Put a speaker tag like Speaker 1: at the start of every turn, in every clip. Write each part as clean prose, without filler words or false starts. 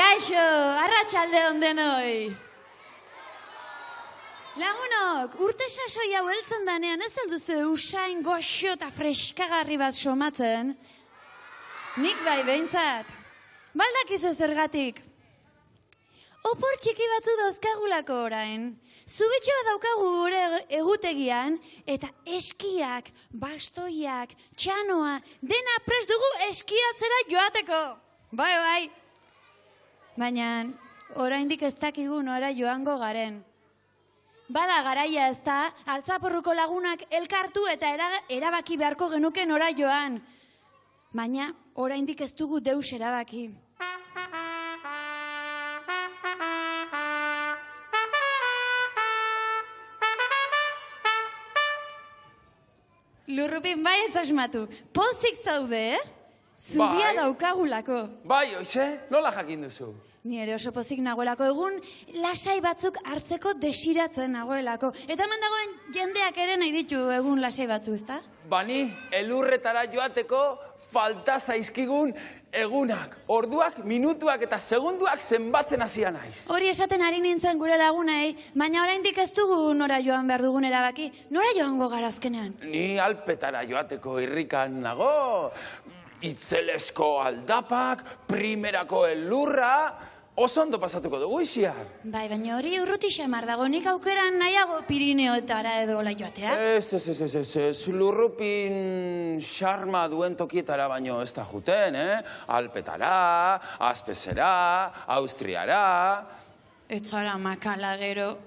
Speaker 1: Kaixo, arratsalde on denoi. Lagunok, urte sasoi hau heltzen danean ez alduzu usain goxo eta freskagarri bat somatzen? Nik bai behintzat. Baldakizu zergatik. Opor txiki batzu dauzkagulako orain. Zubitxo bat daukagu gure egutegian, eta eskiak, bastoiak, txanoa, dena prest dugu eskiatzera joateko. Bai. Baina, oraindik ez dakigu nora joango garen. Bada garaia ez da, altzaporruko lagunak elkartu eta erabaki beharko genuke nora joan. Baina, oraindik ez dugu deus erabaki. Lurrupin bai ez asmatu, pozik zaude, Zubia daukagulako.
Speaker 2: Bai, oize, nola jakin duzu?
Speaker 1: Ni ere oso pozik nagoelako, egun lasai batzuk hartzeko desiratzen nagoelako. Eta hemen dagoen jendeak ere nahi ditu egun lasai batzu, ezta?
Speaker 2: Bani, elurretara joateko falta zaizkigun egunak, orduak, minutuak eta segunduak zenbatzen hasia naiz.
Speaker 1: Hori esaten ari nintzen gure lagunei, baina oraindik ez dugu nora joan behar dugun erabaki. Nora joango gara azkenean?
Speaker 2: Ni Alpetara joateko irrikan nago, itzelesko aldapak, primerako elurra, oso ondo pasatuko dugu isia.
Speaker 1: Bai, baina hori urruti xamar dago, nik aukeran nahiago Pirineotara edo hola joatea.
Speaker 2: Ez, lurrupin xarma duen tokietara baino ez da juten, Alpetara, Azpezera, Austriara.
Speaker 1: Ez zara makala gero.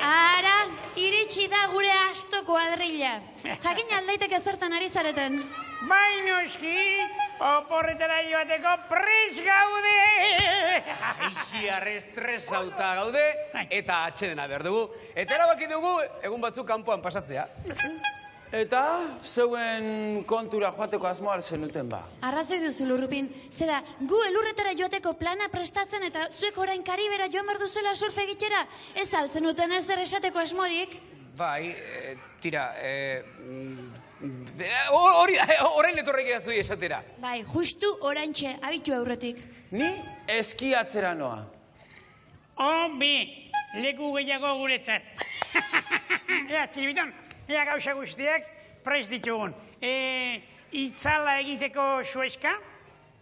Speaker 1: Ara, iritsi da gure asto kuadrilla. Jakin aldaiteke zertan ari zareten.
Speaker 3: Bai noski, oporretara joateko prest gaude!
Speaker 4: Aixiar estresauta gaude eta atxedena behar dugu. Eta erabaki dugu egun batzuk kanpoan pasatzea.
Speaker 2: Eta zeuen kontura joateko asmoa zenuten ba?
Speaker 1: Arrazoi duzu, Lurrupin. Zera, gu elurretara joateko plana prestatzen eta zuek orain Karibera joan behar duzuela surf egitera? Ez altzen duten ezer esateko asmorik?
Speaker 4: Bai, tira, orain etorrek edazu esatera.
Speaker 1: Bai, justu oraintxe, abitu aurretik.
Speaker 2: Ni eskiatzera noa.
Speaker 3: Hombi, leku gehiago guretzat. Ea, txilibiton, ea gauza guztiak prest ditugun. Itzala egiteko sueska,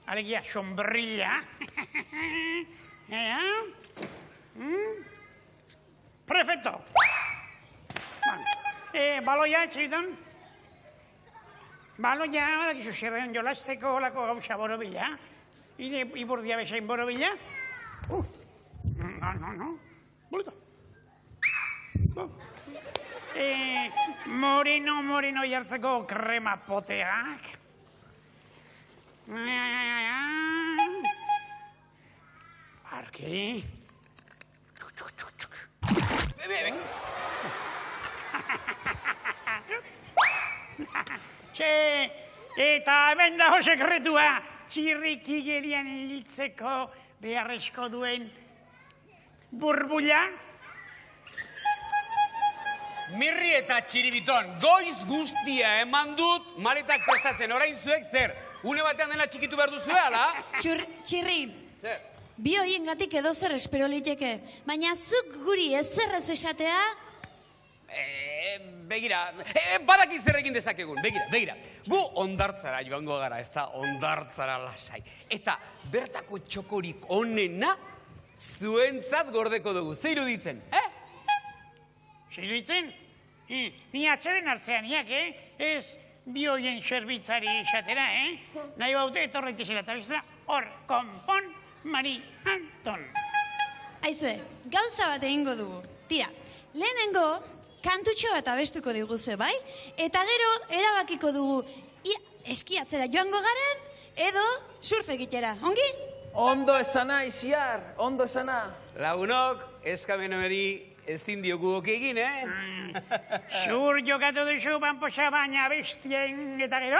Speaker 3: alegia, sombrilla. Perfecto. Baloia, txilibiton. Baloia, badakizu zerren jolazteko olako gauza borobila. Iburdia bezain borobila. No. Bolita. Moreno jartzeko krema poteak. Arki. Eta hemen dago sekretua. Txirrikigerian hiltzeko beharrezko duen burbuila.
Speaker 4: Mirri eta txiribiton, goiz guztia eman dut maletak prestatzen. Orain zuek zer? Une batean dena txikitu behar duzu, ala?
Speaker 1: Txirri,
Speaker 4: Zer?
Speaker 1: bi horiengatik edo zer espero liteke. Baina zuk guri ezerrez esatea?
Speaker 4: Begira, badaki zer egin dezakegun, begira. Gu ondartzara joango gara, ez da ondartzara lasai. Eta bertako txokorik onena zuentzat gordeko dugu. Zer iruditzen,
Speaker 3: Ziruitzen? Ni atxeden hartzean, niak, Ez bi horien zerbitzari esatera, Nahi baute etorreitezela eta biztela, hor, konpon, Mari Anton.
Speaker 1: Aizue, gauza bat egingo dugu. Tira, lehenengo kantutxo bat abestuko diguzue, bai? Eta gero erabakiko dugu eskiatzera joango garen edo surf egitera, ongi?
Speaker 2: Ondo esana, Isiar, ondo esana.
Speaker 4: Lagunok, eskamen hori ezin diogu egin,
Speaker 3: Zur jokatu duzu, banposa baina bestien eta gero?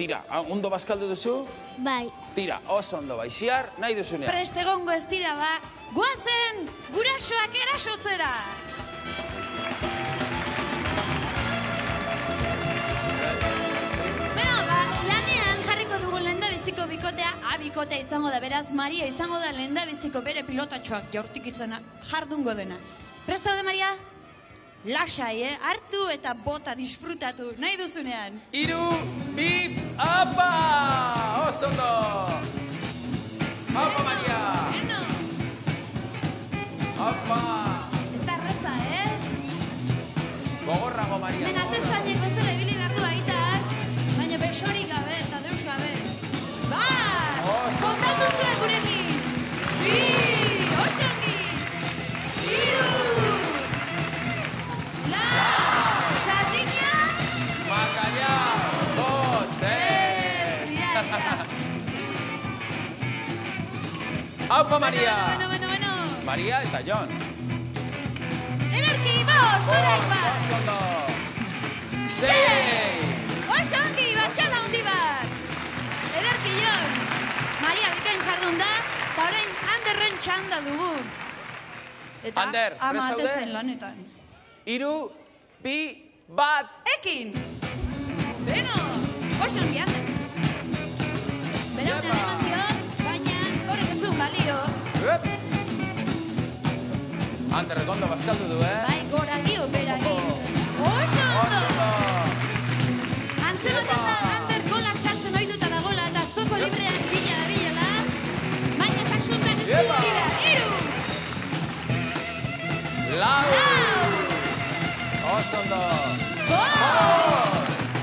Speaker 2: tira, ondo bazkaldu duzu?
Speaker 5: Bai.
Speaker 2: Tira, oso ondo bai, Xiar, nahi duzunean.
Speaker 1: Prest egongo ez dira, ba. Goazen, gurasoak erasotzera. Beno, ba, lanean jarriko dugu lehendabiziko bikotea, bikotea izango da, beraz, Maria izango da lehendabiziko bere pilotatxoak jortikitzena jardungo dena. Prest daude, Maria? Lasai, hartu eta bota disfrutatu, nahi duzunean.
Speaker 2: 3, 2, apa! Oso ondo! Apa, Maria!
Speaker 1: Beno,
Speaker 2: Apa!
Speaker 1: ez da erreza,
Speaker 2: Gogorrago, Maria.
Speaker 1: Hemen atezainek bezala ibili behar du aitak, baina besorik gabe eta deus gabe. Kontatu zuen gurekin! 2, osongi! 3, Sardina!
Speaker 2: Macallá! 2, 3! Apa, Maria!
Speaker 1: Bueno.
Speaker 2: Maria eta Jon.
Speaker 1: Ederki, bost, orain bat!
Speaker 2: Oso ondo!
Speaker 1: 6! Osongi, batxala handi bat! Ederki, Jon! Maria bikain jardun da, eta orain Anderren txanda dugu. Eta
Speaker 2: Ander,
Speaker 1: ama
Speaker 2: prest zaude?
Speaker 1: atezen lanetan.
Speaker 2: 3, 2, 1...
Speaker 1: Ekin! Beno, osongi, Ander. Belaunean eman dio, baina horrek entzun balio.
Speaker 2: Ander, ondo bazkaldu du,
Speaker 1: Bai, goragi, operagi. Oso ondo! Antzematen da, Ander golak sartzen oituta dagoela eta zoko librean bila da bilela. Baina kasuntan ez du hori behar. 3!
Speaker 2: Lau! Oso ondo!
Speaker 1: Bost!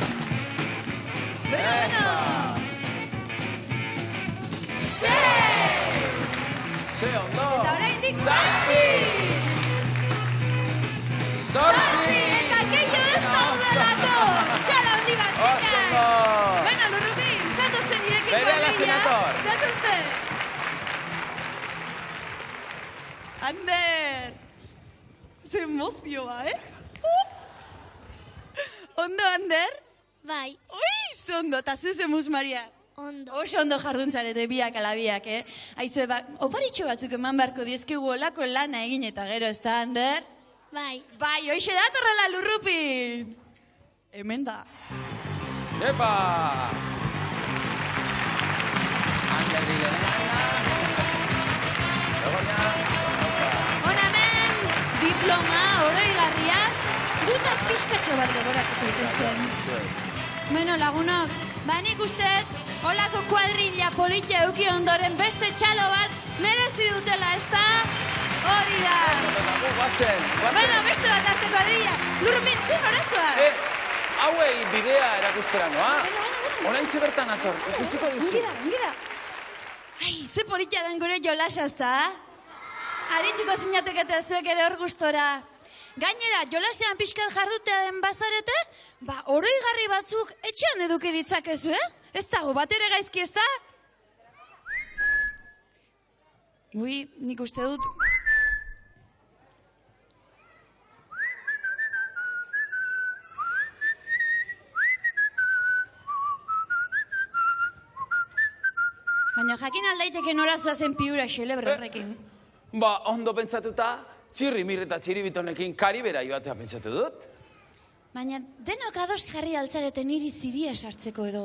Speaker 1: Beno! 6!
Speaker 2: Ze ondo!
Speaker 1: Eta oraindik 7! 8! Eta gehiago ez daudelako! Txala handi bat,
Speaker 2: Oso ondo!
Speaker 1: Bueno, Lurrupin, zatozten nirekin
Speaker 2: Berehala senator.
Speaker 1: Zatozten! Ander! Ze emozioa, Ondo, Ander?
Speaker 5: Bai.
Speaker 1: Ui, ze ondo, eta zu zemuz, Maria.
Speaker 5: Ondo.
Speaker 1: Oso ondo jarduntzarete biak ala biak, Aizue, oparitxo batzuk eman beharko diezkigu olako lana egin eta gero, ez da, Ander?
Speaker 5: Bai.
Speaker 1: Bai, hoxe datorrela Lurrupin! Hemen da.
Speaker 2: Epa! Ander dilenena. Begoña.
Speaker 1: Hona hemen, diploma, oroigarriak, gutaz pixkatxo bat gogoratu zaitezten. Bueno, lagunok, nik usteet, holako kuadrilla politia euki ondoren beste txalo bat merezi dutela, ez da? Hori da. Bueno, beste bat arte kuadrilla. Lurrupin, zu norazoa?
Speaker 2: Hauei bidea erakustera, noa? Oraintxe bertan ator, ikusiko duzu.
Speaker 1: Ongi da. Ai, ze politia den gure jolasa, ez da? Arituko zinateketa zuek ere hor gustora. Gainera, jolasean pixkat jardutean bazarete, oroigarri batzuk etxean eduki ditzakezu, Ez dago, bat ere gaizki, ez da? Ui, nik uste dut... Baina jakin aldaiteke norazoa zen piura xelebre horrekin.
Speaker 2: Ondo pentsatuta, txirri mir eta txiribitonekin karibera joatea pentsatu dut.
Speaker 1: Baina denok ados jarri altzarete niri ziria sartzeko edo...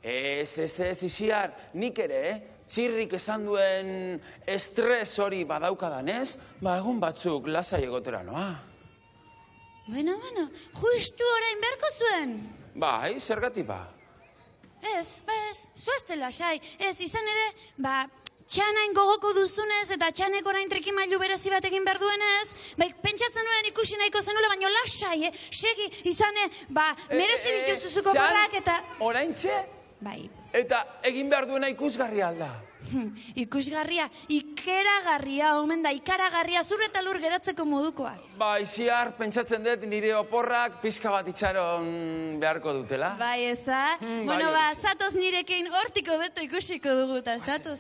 Speaker 2: Ez, Ixiar, nik ere, txirrik esan duen estres hori badaukadanez, egun batzuk lasai egotera noa.
Speaker 1: Bueno, justu orain berko zuen.
Speaker 2: Bai, zergatik ba?
Speaker 1: Ez, zoazte lasai. Ez, izan ere, txanain gogoko duzunez eta txanek orain trikimailu berezi bat egin behar duenez, pentsatzen nuen ikusi nahiko zenula, baina lasai, segi, izane, merezi dituzuzuko gorrak eta...
Speaker 2: Orain txe?
Speaker 1: Bai.
Speaker 2: Eta egin behar duena ikusgarria alda.
Speaker 1: Ikusgarria, ikeragarria, omen da, ikaragarria, zur eta lur geratzeko modukoa.
Speaker 2: Ixiar, pentsatzen dut nire oporrak pixka bat itxaron beharko dutela.
Speaker 1: Bai, ez da? Bueno, zatoz nirekin hortiko beto ikusiko dugu, eta zatoz.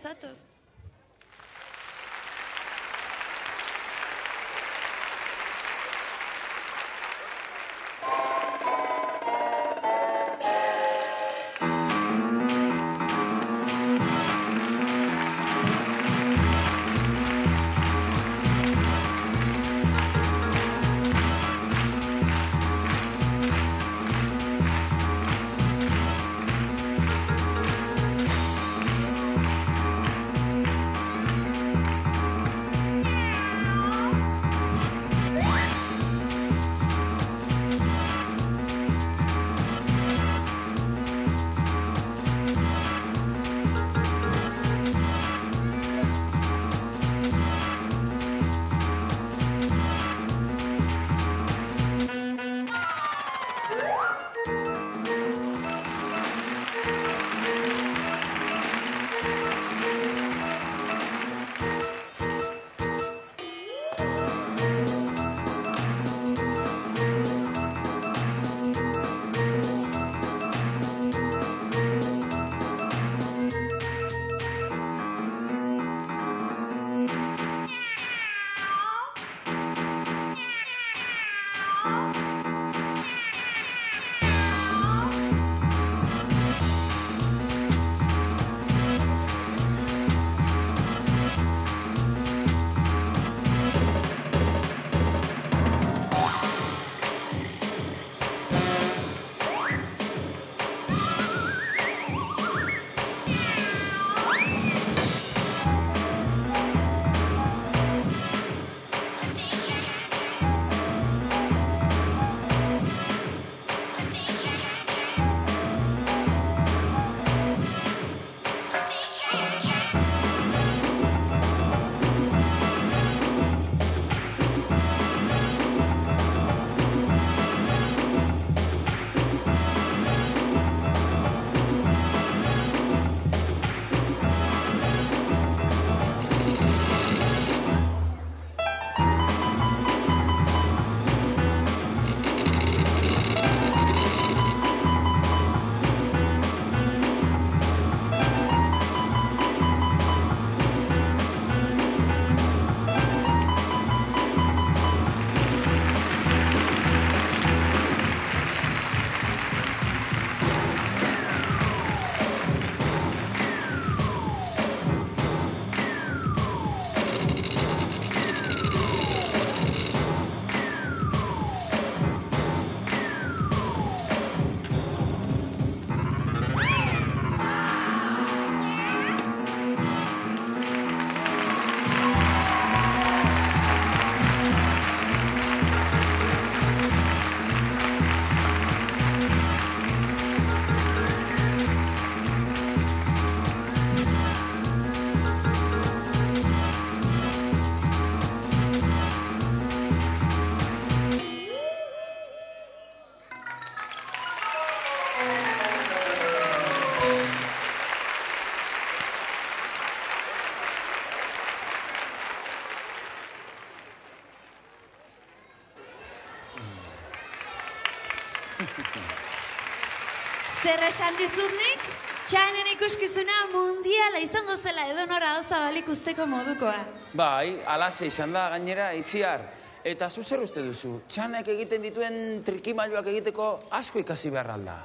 Speaker 1: Zer esan dizut nik? Txainen ikuskizuna mundiala izango zela edonora zabalik usteko modukoa.
Speaker 2: Bai, alaxe izan da gainera, Itziar. Eta zu zer uste duzu, Txanek egiten dituen trikimailuak egiteko asko ikasi behar alda.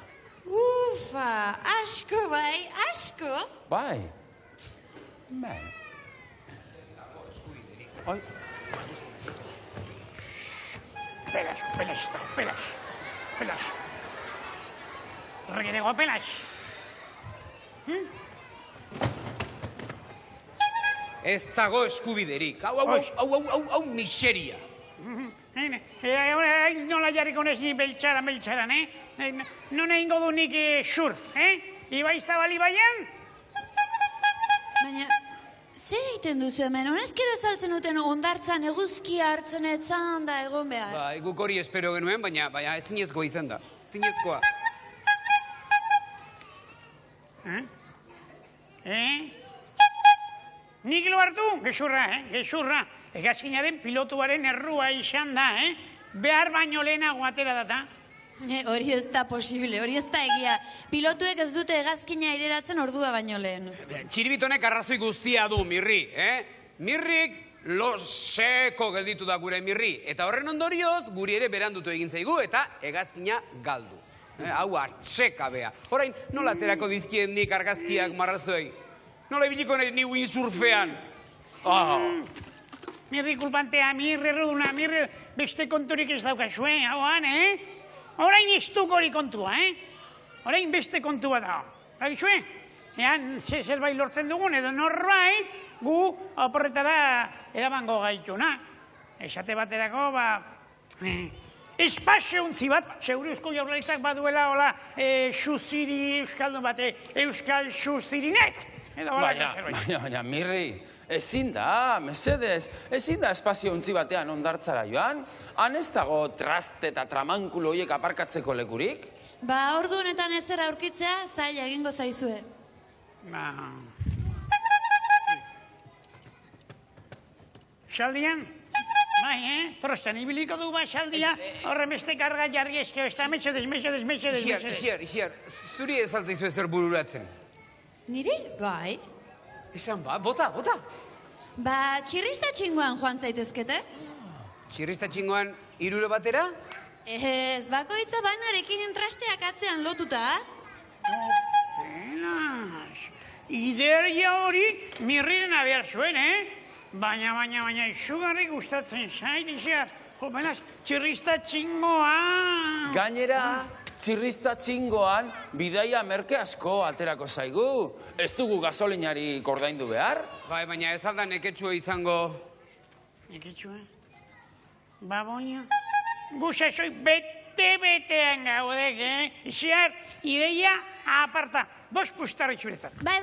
Speaker 1: Ufa, asko bai, asko.
Speaker 2: Bai. Bai. Oi.
Speaker 3: Pelas. Reguerego, pelas.
Speaker 4: Ez dago eskubiderik. Hau miseria.
Speaker 3: Nola jarriko nez ni beltxaran, Non egingo du nik surf, Ibai Zabali baian?
Speaker 1: Baina, zer egiten duzu hemen? Honezkero saltzen duten ondartzan eguzkia hartzen etzan da egon behar.
Speaker 4: Bai, guk hori espero genuen, baina ezinezkoa izan da. Ezinezkoa.
Speaker 3: Nik lo hartu, gezurra. Egazkinaren pilotuaren errua izan da, Behar baino lehenago atera data.
Speaker 1: Hori ez da posible, hori ez da egia. Pilotuek ez dute hegazkina aireratzen ordua baino lehen.
Speaker 4: Txiribitonek arrazoi guztia du, Mirri, Mirrik lo seko gelditu da gure Mirri. Eta horren ondorioz, guri ere berandutu egin zaigu eta hegazkina galdu. Hau atxekabea. Horain, nola aterako dizkien nik argazkiak marrazoei? Nola ibiliko ni windsurfean?
Speaker 3: Mirri kulpantea, mirri erruduna, mirri beste konturik ez daukazue, hauan, Orain ez duk hori kontua, Orain beste kontua da. Bagizue? Ean, zerbait lortzen dugun, edo norbait, gu oporretara eramango gaituna. Esate baterako, espazio untzi bat, seguru Eusko Jaurlaritzak baduela, hola, xuziri euskaldun bate, euskal xuzirinet.
Speaker 2: Baina, Mirri, ezin da, mesedez, ezin da espazio untzi batean ondartzara joan? Han ez dago traste eta tramankulo horiek aparkatzeko lekurik?
Speaker 1: Ordu honetan ezera aurkitzea, zaila egingo zaizue.
Speaker 3: Xaldian? Bai, trostan ibiliko du xaldia, horren beste karga jarri ezkeo, ez da metxedez.
Speaker 4: Ixiar, zuri ez altzaizu ezer bururatzen.
Speaker 1: Niri? Bai.
Speaker 4: Esan bota.
Speaker 1: Txirrista txingoan joan zaitezkete?
Speaker 4: Txirrista txingoan 3 batera?
Speaker 1: Ez, bakoitza banarekin entrasteak atzean lotuta.
Speaker 3: Pelas, ideia hori Mirriren behar zuen, Baina, izugarri gustatzen zait, Ixiar. Benaz, txirrista txingoan.
Speaker 2: Gainera, txirrista txingoan bidaia merke asko aterako zaigu. Ez dugu gasolinari ordaindu behar?
Speaker 4: Bai, baina ez alda neketsua izango.
Speaker 3: Neketsua? Baina, guzasoi bete-betean gaudek, Ixiar, ideia aparta. 5 pustarri txuretzat.
Speaker 1: Bai,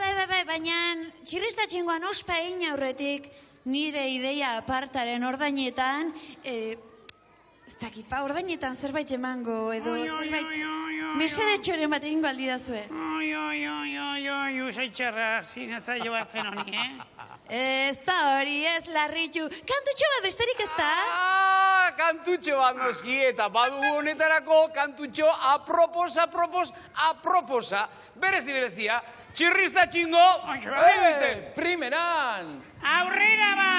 Speaker 1: baina txirrista txingoan ospa egin aurretik nire ideia apartaren ordainetan, ez dakit, ordainetan zerbait emango edo zerbait mesedetxoren bat egingo aldi dazue.
Speaker 3: Usaitxarra, zinatzaio batzen honi,
Speaker 1: Ez da hori, ez larritu. Kantutxo bat besterik ez da?
Speaker 4: Kantutxo bat noski, eta badugu honetarako kantutxo aproposa. Berezia, txirrista txingo,
Speaker 2: Primeran!
Speaker 3: Aurrera ba!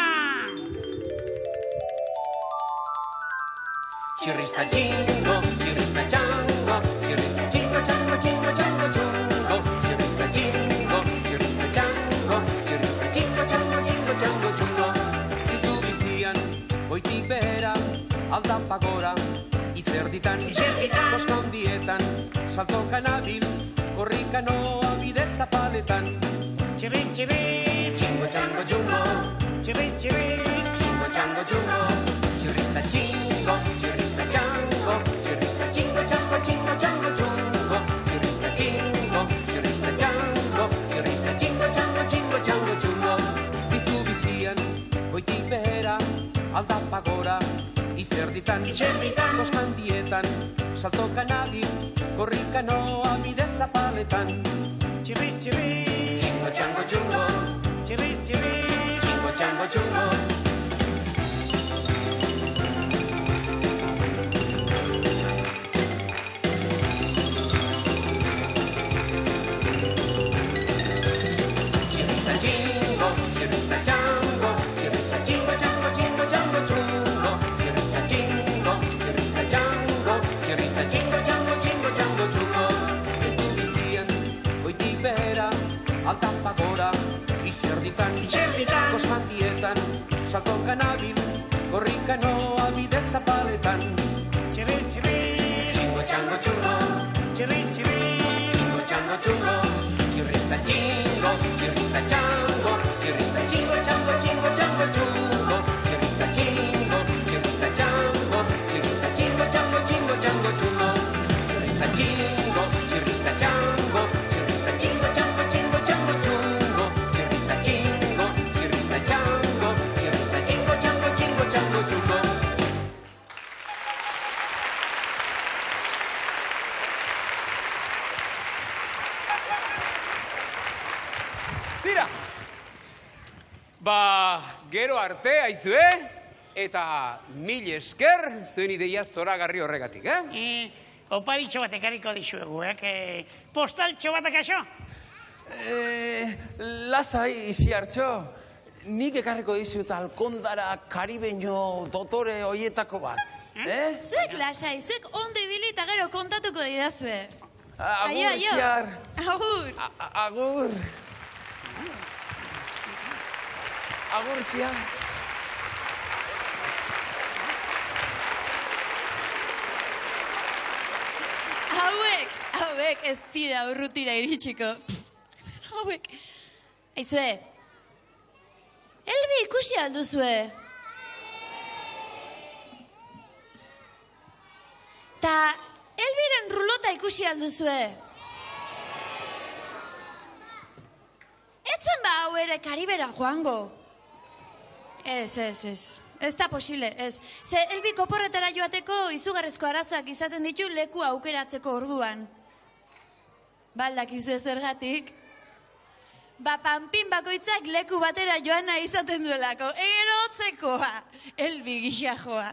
Speaker 6: Txirrista txingo, txirrista txango, txirrista txingo, txango, txingo, txango, txungo. Txirrista txingo, txirrista txango, txirrista txingo, txango, txingo, txango, txungo. Ziztu bizian, goitik behera, aldapa gora, izerditan, koska hondietan, saltokan abil, korrika noa bidez zapaletan.
Speaker 3: Txirri,
Speaker 6: Txingo, txango, txungo,
Speaker 3: txirri,
Speaker 6: txingo, txango, txungo. Txirrista txingo, txirrista txango, txirrista txingo, txango, txingo, txango, txungo. Txirrista txingo, txirrista txango, txirrista txingo, txango, txingo, txango, txungo. Ziztu bizian, goitik behera, aldapa gora, izerditan, koska handietan, saltokan abil, korrika noa bidez zapaletan.
Speaker 3: txirri,
Speaker 6: Txingo, txango, txungo,
Speaker 3: txirri,
Speaker 6: txingo, txango, txungo. chungo.
Speaker 3: Txirri, txirri.
Speaker 6: Chingo, chango, chungo. Chirrista, chingo, chirrista, chango. Chirrista, chingo, chango, chingo, chango, chungo. Chirrista, chingo, chirrista, chango. Chirrista, chingo, chango, chingo, chango, chungo. Chirrista, chingo, chirrista, chango. Chirrista, chingo, chango, chingo, chango, chungo. Chirrista, chingo, chirrista, chango. Chirrista, chingo, chango, chingo, chango, chungo.
Speaker 4: Tira! Gero arte, aizue, eta mil esker zuen ideia zoragarri horregatik,
Speaker 3: Oparitxo bat ekarriko dizuegu, postaltxo bat akaso?
Speaker 2: Lasai, Isiartxo. Nik ekarriko dizut Alkondara karibeño dotore hoietako bat.
Speaker 1: Zuek lasai, zuek ondo ibili eta gero kontatuko didazue.
Speaker 2: Agur,
Speaker 1: Aio, aio.
Speaker 2: Isiar.
Speaker 1: Agur.
Speaker 2: Agur. Agur, Isiar.
Speaker 1: Hauek ez dira urrutira iritsiko. Hauek. Aizue, Elbi ikusi alduzue. Ta Elbiren rulota ikusi alduzue. Etzen ba hau ere Karibera joango. Ez. Ez da posible, ez. Ze Elbi oporretara joateko izugarrizko arazoak izaten ditu leku aukeratzeko orduan. Baldakizu zergatik? Panpin bakoitzak leku batera joan nahi izaten duelako. Erotzekoa, Elbi gisa joa.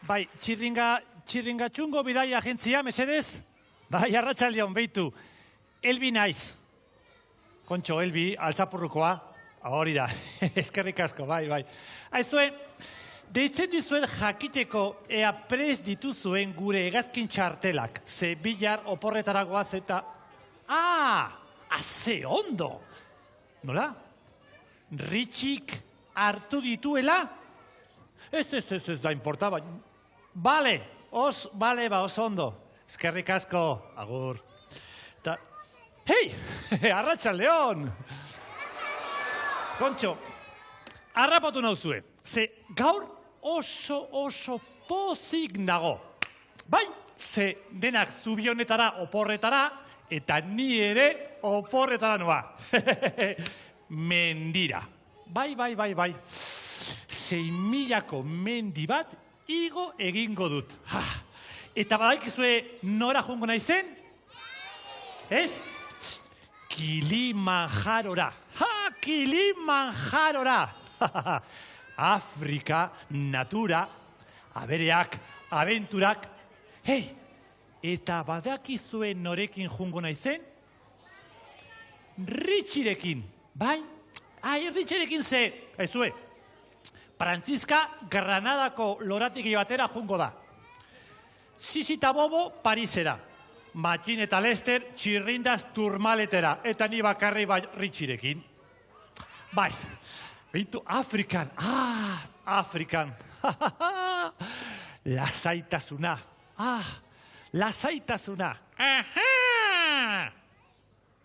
Speaker 7: Bai, txirringa txungo bidai agentzia, mesedez? Bai, arratsaldeon beitu. Elbi naiz. Kontxo, Elbi, altzapurrukoa. Hori da, eskerrik asko, bai. Aizue, deitzen dizuet jakiteko ea prest dituzuen gure hegazkin txartelak. Ze bilar oporretara goaz eta... Ze ondo! Nola? Ritxik hartu dituela? Ez da importaba. Bale, oso ondo. Eskerrik asko, agur. Hei, arratsaldeon! Kontxo, harrapatu nauzue. Ze gaur oso pozik nago. Bai, ze denak zubionetara oporretara, eta ni ere oporretara noa. Mendira. Bai. 6.000ko mendi bat igo egingo dut. Eta badakizue nora joango naizen? Ez? Kilimanjarora. Kilimanjarora. Afrika, natura, abereak, abenturak. Hei, eta badakizue norekin joango naizen? Ritxirekin. Bai? Ritxirekin ze. Aizue, Frantziska Granadako lorategi batera joango da. Sisi eta Bobo Parisera. Matxin eta Lester txirrindaz turmaletera. Eta ni bakarri ritxirekin. Bai, beitu Afrikan. Afrikan. Lasaitasuna. Lasaitasuna.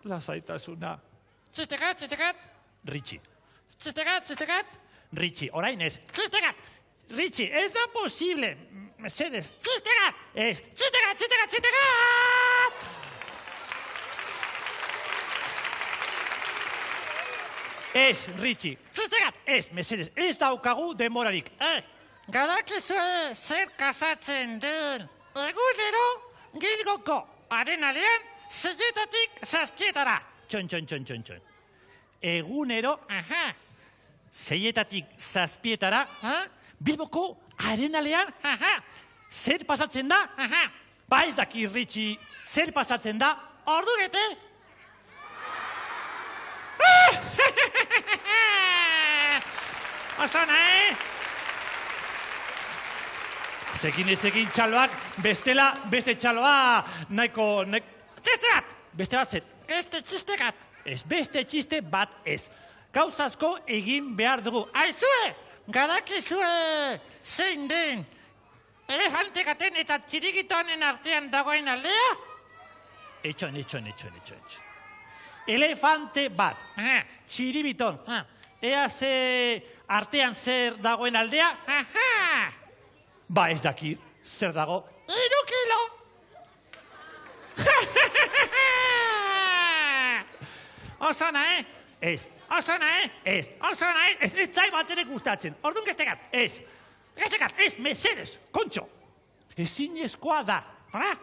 Speaker 7: Lasaitasuna. Txitegat. Ritxi. Txitegat. Ritxi, orain ez. Txitegat. Ritxi, ez da posible. Mesedez. Txitegat. Ez. Txitegat. Ez, Ritxi. Txitegat. Ez, mesedez. Ez daukagu demorarik. Gadakizue zer kasatzen den. Egunero, Gilgoko arenalean, 6-etatik 7-etara. Txon. Egunero, 6-etatik 7-etara, Bilboko arenalean, zer pasatzen da? Ba ez daki, Ritxi, zer pasatzen da? Ordu bete? Osana, Zekin ezekin txaloak, bestela, beste txaloa, nahiko... Txiste bat! Beste bat zer? Beste txiste bat. Ez, beste txiste bat ez. gauzazko egin behar dugu.
Speaker 8: Aizue, gadakizue zein den elefante gaten eta txirikitonen artean dagoen aldea?
Speaker 7: Etxon. Elefante bat, txiribiton. Ea artean zer dagoen aldea?
Speaker 8: Aha!
Speaker 7: Ba ez dakit, zer dago?
Speaker 8: 3 kilo! Osona,
Speaker 7: Ez,
Speaker 8: Osona,
Speaker 7: ez,
Speaker 8: Osona,
Speaker 7: ez zai bat ere gustatzen. Orduan gaztekat, ez.
Speaker 8: Gaztekat,
Speaker 7: Ez, mesedes, kontxo. Ezinezkoa da.
Speaker 8: Nola?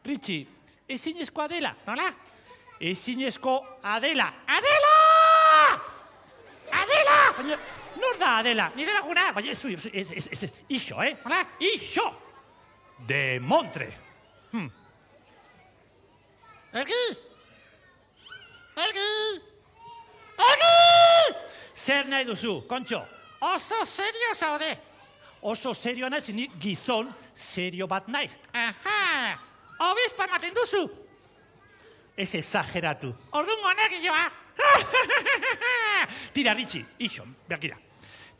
Speaker 7: Ritxi, ezinezkoa dela.
Speaker 8: Nola?
Speaker 7: Ezinezko Adela.
Speaker 8: Adela! Adela!
Speaker 7: Baina, nor da Adela?
Speaker 8: Nire laguna!
Speaker 7: Baina, ez, ixo,
Speaker 8: Nola?
Speaker 7: Ixo! De Montre.
Speaker 8: Elgi!
Speaker 7: Zer nahi duzu, kontxo?
Speaker 8: Oso serio zaude!
Speaker 7: Oso serio naiz, ni gizon serio bat naiz.
Speaker 8: Aha! Obispa ematen duzu!
Speaker 7: Ez exageratu.
Speaker 8: Orduan honek joa!
Speaker 7: Tira, Ritxi, ixo, beakira.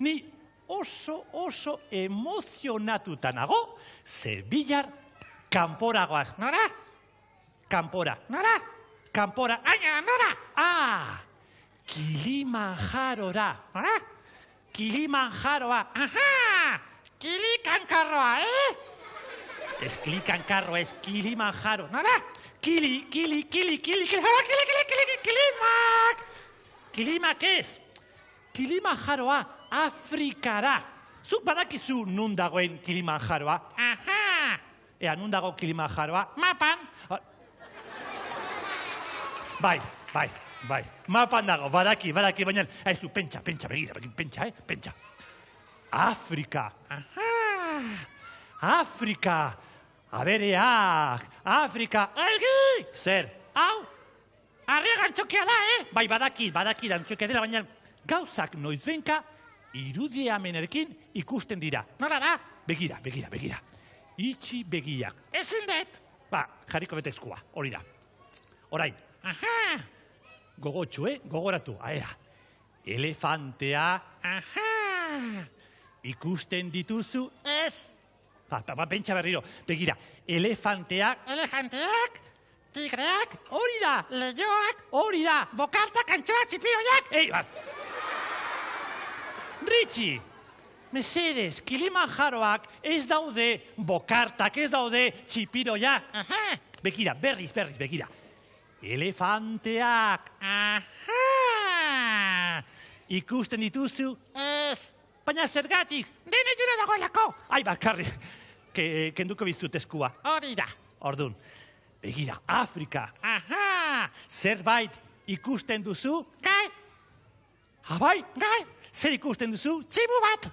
Speaker 7: Ni oso emozionatuta nago, zer bilar kanporagoaz.
Speaker 8: Nora?
Speaker 7: Kanpora.
Speaker 8: Nora?
Speaker 7: Kanpora.
Speaker 8: Aina, nora?
Speaker 7: Kilimanjarora.
Speaker 8: Nora?
Speaker 7: Kilimanjaroa.
Speaker 8: Aha! Kilikankarroa,
Speaker 7: Ez klikankarro, ez Kilimanjaro.
Speaker 8: Nora?
Speaker 7: Kilimak! Kilimak ez. Kilimanjaroa Afrikara. Zuk badakizu nun dagoen Kilimanjaroa.
Speaker 8: Aha!
Speaker 7: Ea, nun dago Kilimanjaroa?
Speaker 8: Mapan!
Speaker 7: Bai. Mapan dago, badaki, baina, haizu, pentsa, begira, pentsa. Afrika. Afrika. Abereak. Afrika.
Speaker 8: Elgi!
Speaker 7: Zer?
Speaker 8: Hau! Arriaga antxokia da,
Speaker 7: Bai, badaki antxokia dela, baina gauzak noizbenka irudiamenerekin ikusten dira.
Speaker 8: Nola da?
Speaker 7: Begira. Itxi begiak.
Speaker 8: Ezin dut.
Speaker 7: Ba, jarriko betezkoa, hori da. Orain,
Speaker 8: Aha!
Speaker 7: gogotxu, gogoratu, aea. Elefantea
Speaker 8: Aha!
Speaker 7: ikusten dituzu.
Speaker 8: Ez!
Speaker 7: Pentsa berriro, begira. Elefanteak,
Speaker 8: Elefanteak, tigreak,
Speaker 7: hori da,
Speaker 8: leioak,
Speaker 7: hori da.
Speaker 8: bokartak, antxoa, txipioiak.
Speaker 7: Ei, bat. Ritxi, mesedes, Kilimanjaroak ez daude bokartak, ez daude txipiroiak.
Speaker 8: Aha!
Speaker 7: Begira, berriz, begira. Elefanteak
Speaker 8: Aha!
Speaker 7: ikusten dituzu,
Speaker 8: Ez!
Speaker 7: baina zergatik.
Speaker 8: Dene jure dagoelako!
Speaker 7: Ai, bakarri, kenduko bizut eskua.
Speaker 8: Hori da.
Speaker 7: Ordun, begira, Afrika,
Speaker 8: Aha!
Speaker 7: zerbait ikusten duzu?
Speaker 8: Gai!
Speaker 7: Bai,
Speaker 8: Gai!
Speaker 7: zer ikusten duzu?
Speaker 8: Txibu bat!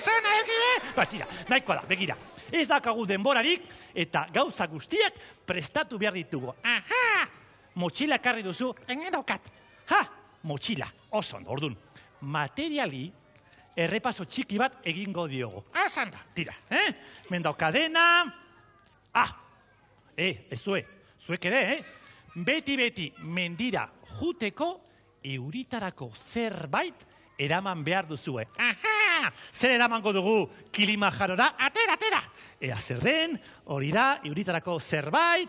Speaker 8: Zona egie!
Speaker 7: Tira, nahikoa da, begira. Ez dakagu denborarik eta gauza guztiak prestatu behar ditugu.
Speaker 8: Aha!
Speaker 7: Motxila ekarri duzu?
Speaker 8: Engen daukat.
Speaker 7: Motxila, oso ondo, ordun. Materiali errepaso txiki bat egingo diogu.
Speaker 8: Oso ondo.
Speaker 7: Tira, mendaukadena. Zuek ere, Beti mendira juteko euritarako zerbait eraman behar duzue.
Speaker 8: Aha!
Speaker 7: Zer eramango dugu Kilimanjarora?
Speaker 8: Atera!
Speaker 7: Ea zerren, hori da, euritarako zerbait,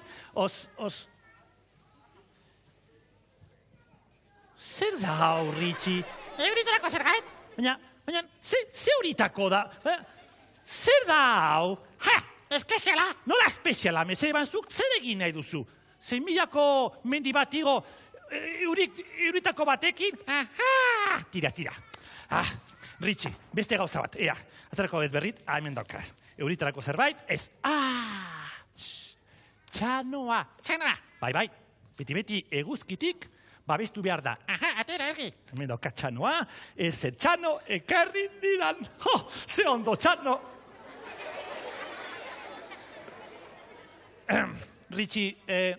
Speaker 7: Zer da hau, Ritxi?
Speaker 8: Euritarako zergait?
Speaker 7: Baina, ze euritako da? Zer da hau?
Speaker 8: Espeziala!
Speaker 7: Nola espeziala, mesede banzuk, zer egin nahi duzu? Zein milako mendi bat igo, euritako batekin?
Speaker 8: Aha!
Speaker 7: Tira. Ritxi, beste gauza bat, ea. Aterako ez berrit, hemen dauka. Euritarako zerbait, ez. Txanoa.
Speaker 8: Txanoa.
Speaker 7: Bai, beti eguzkitik, babestu behar da.
Speaker 8: Aha, atera, Elgi.
Speaker 7: Hemen dauka txanoa, ez txano ekarri didan. Ze ondo txano. Ritxi,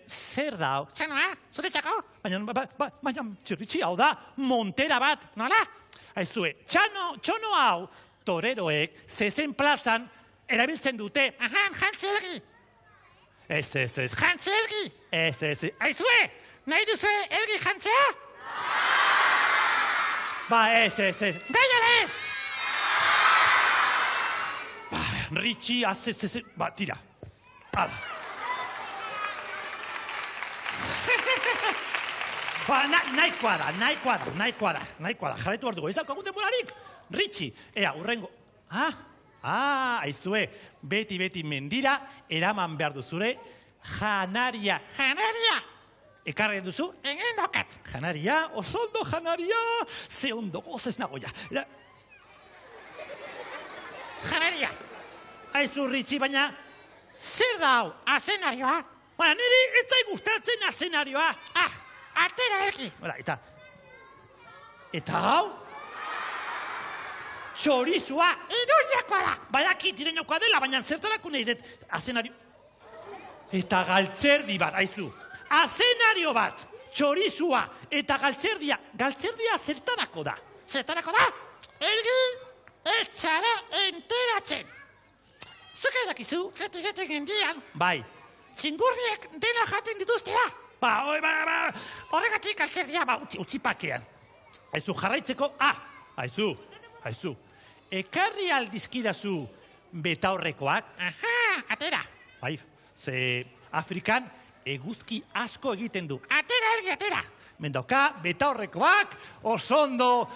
Speaker 7: zer da hau?
Speaker 8: Txanoa, zure txako?
Speaker 7: Baina, Ritxi, hau da, montera bat.
Speaker 8: Nola?
Speaker 7: Aizue, txano hau, toreroek, zezen plazan, erabiltzen dute.
Speaker 8: Aha, jantzi Elgi.
Speaker 7: Ez.
Speaker 8: Jantzi Elgi.
Speaker 7: Ez.
Speaker 8: Aizue, nahi duzue Elgi jantzea?
Speaker 7: Ba, ez.
Speaker 8: Gainera ez!
Speaker 7: Ritxi, ez. Ba, tira. Hala. Ba, nahikoa da. Jarraitu behar dugu. Ez daukagun denborarik. Ritxi, ea, urrengo. Aizue, beti mendira, eraman behar duzure, janaria.
Speaker 8: Janaria!
Speaker 7: Ekarri duzu?
Speaker 8: Egin dokat.
Speaker 7: Janaria, oso ondo janaria. Ze ondo, gozez nagoia.
Speaker 8: Janaria.
Speaker 7: Aizu, Ritxi, baina, zer da hau?
Speaker 8: Azenarioa.
Speaker 7: Baina, niri ez zai gustatzen azenarioa.
Speaker 8: Atera elki.
Speaker 7: Eta hau? Txorizua.
Speaker 8: Iruñakoa da.
Speaker 7: Badaki tireñokoa dela, baina zertarako nahi dut azenario. Eta galtzerdi bat, aizu. Azenario bat, txorizua eta galtzerdia. Galtzerdia zertarako da.
Speaker 8: Zertarako da? Elgi, ez zara enteratzen. Zuk ez dakizu, geti gendian,
Speaker 7: Bai.
Speaker 8: txingurriek dena jaten dituztera. Horregatik galtzerdia ba.
Speaker 7: Utzi pakean. Aizu, jarraitzeko, aizu. Ekarri aldizkidazu betaurrekoak.
Speaker 8: Atera.
Speaker 7: Bai, ze Afrikan eguzki asko egiten du.
Speaker 8: Atera, elgi, atera.
Speaker 7: Mendoka, betaurrekoak, osondo,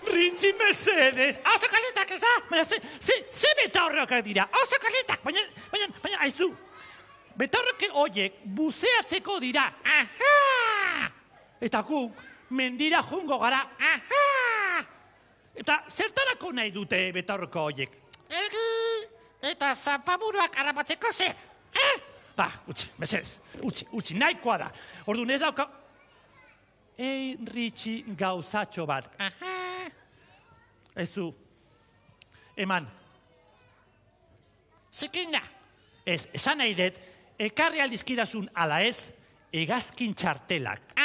Speaker 7: Ritxi mesedez.
Speaker 8: Oso kalitak ez da?
Speaker 7: Baina, ze betaurrekoak dira?
Speaker 8: Oso kalitak.
Speaker 7: Baina, aizu, betaurreke horiek buzeatzeko dira. Eta guk, mendira jungo gara. Eta zertarako nahi dute betaurreko horiek?
Speaker 8: Elgi, eta zapaburuak harrapatzeko zer.
Speaker 7: Ba, utzi, mesedez, utzi, nahikoa da. Orduan ez dauka... Ritxi, gauzatxo bat. Aizu, eman.
Speaker 8: Zikina.
Speaker 7: Ez, esan nahi dut, ekarri aldizkidazun ala ez, hegazkin txartelak.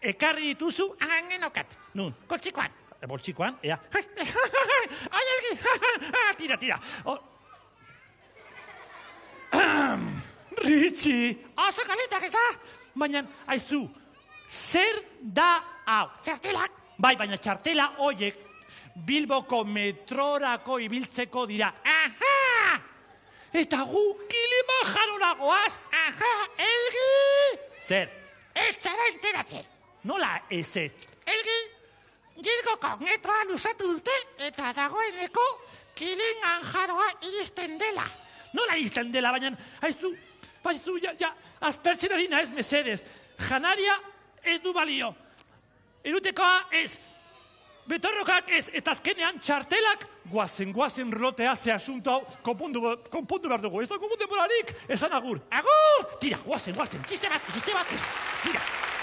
Speaker 7: Ekarri dituzu?
Speaker 8: Genokat.
Speaker 7: Nun?
Speaker 8: Koltzikoan.
Speaker 7: Boltsikoan, ea.
Speaker 8: Ai, elgi.
Speaker 7: Tira. Ritxi.
Speaker 8: Oso kalitak ez da?
Speaker 7: Baina, aizu, zer da hau?
Speaker 8: Txartelak.
Speaker 7: Bai, baina txartela horiek Bilboko metrorako ibiltzeko dira. Eta gu Kilimanjarora goaz.
Speaker 8: Elgi.
Speaker 7: Zer?
Speaker 8: Ez zara enteratzen.
Speaker 7: Nola ez ez?
Speaker 8: Elgi, Gilgoko metroa luzatu dute eta dagoeneko Kilimanjaroa iristen dela.
Speaker 7: Nola iristen dela, baina, aizu, aspertzen ari naiz mesedez. Janaria ez du balio. Erutekoa ez. Betorrokak ez. Eta azkenean txartelak guazen rotea ze asunto hau konpondu behar dugu. Ez da konpondu morarik, esan agur. Agur! Tira, guazen, txiste bat ez. Tira,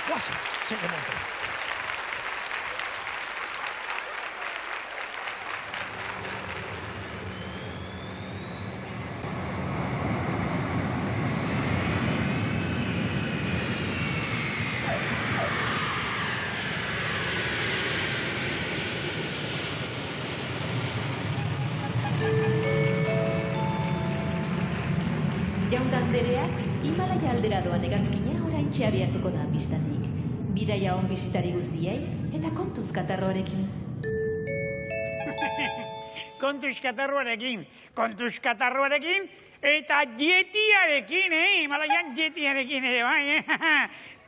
Speaker 7: guazen, zer demontra.
Speaker 9: Jaun-andereak, Himalaia aldera doan hegazkina oraintxe abiatuko da bistatik. Bidaia on bisitari guztiei eta kontuz katarroarekin.
Speaker 3: Kontuz katarroarekin eta jetiarekin, Himalaian jetiarekin ere, bai,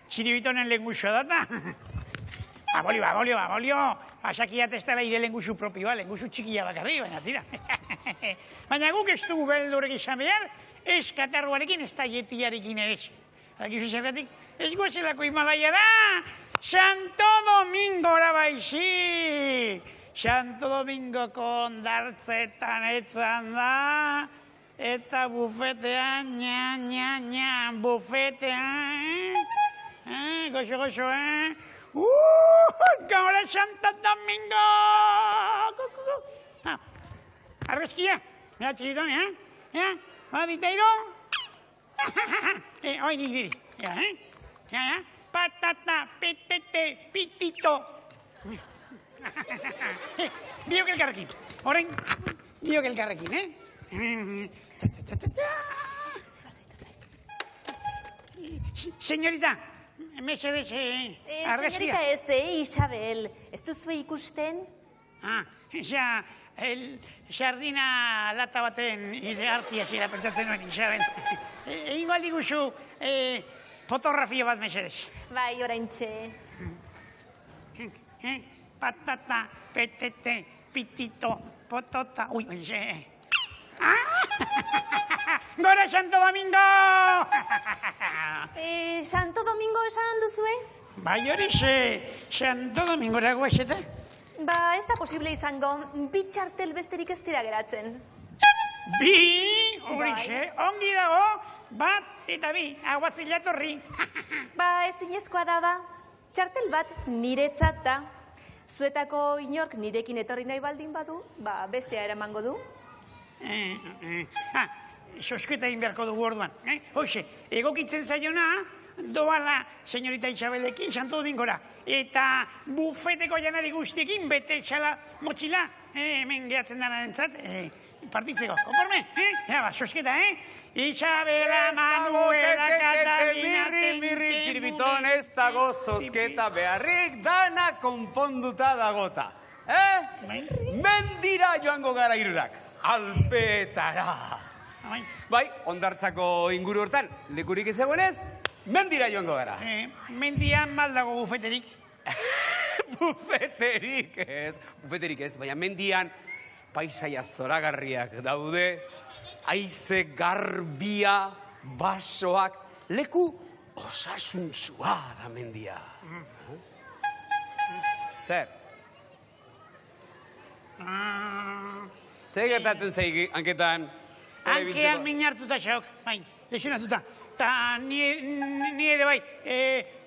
Speaker 3: txiribitonen lengusua data. Abolio. Pasakiat ez dela ide lengusu propioa, lengusu txikia bakarri, baina tira. Baina guk ez dugu beldurek izan behar, ez katarroarekin, ez da jetiarekin ez. Dakizu zergatik, ez guazelako Himalaiara, Santo Domingora baizik. Santo Domingoko ondartzetan etzan da, eta bufetean, bufetean, goxo, Gaura Santo Domingo! Arrezkia, txiriton, Baditeiro? Oi, diri. Patata, petete, pitito. Biok elkarrekin. Orain, biok elkarrekin, Señorita, mesedez,
Speaker 9: Señorita ez, Isabel, ez duzue ikusten?
Speaker 3: Sardina lata baten artia zira pentsatzen nuen, Isabel. Egingo aldi guzu fotografia bat, mesedez.
Speaker 9: Bai, oraintxe.
Speaker 3: Patata, petete, pitito, potota... Ui, Gora Santo Domingo!
Speaker 9: Santo Domingo esan duzue?
Speaker 3: Bai hori Santo Domingo erago eseta?
Speaker 9: Ba, ez da posible izango, bi txartel besterik ez dira geratzen.
Speaker 3: Bi? Horixe, ongi dago, bat eta bi, aguazilatorri.
Speaker 9: Ba, ezinezkoa da ba, txartel bat niretzat da. Zuetako inork nirekin etorri nahi baldin badu, ba, bestea eramango du.
Speaker 3: Sosketa egin beharko dugu orduan. Hoxe, egokitzen zaiona, doala, señorita Isabelekin, Santo Domingora. Eta bufeteko janari guztiekin, bete txala motxila, hemen gehatzen danarentzat, partitzeko. Konforme? Sosketa, Isabela, Manuela, Catalina...
Speaker 4: Mirri, txiribiton, ez dago zozketa beharrik, dana konponduta dagota. Mendira joango gara irurak, alpetara. Bai, ondartzako inguru hortan, lekurik ez egonez, mendira joango gara.
Speaker 3: Mendian maldago bufeterik.
Speaker 4: Bufeterik ez, baina mendian paisaia zoragarriak daude, haize garbia, basoak, leku osasuntsua da mendia. Zer? Zer gertatzen zaigi, hanketan?
Speaker 3: Hankean minartuta xauk, bai, desunatuta. Ta ni ere bai,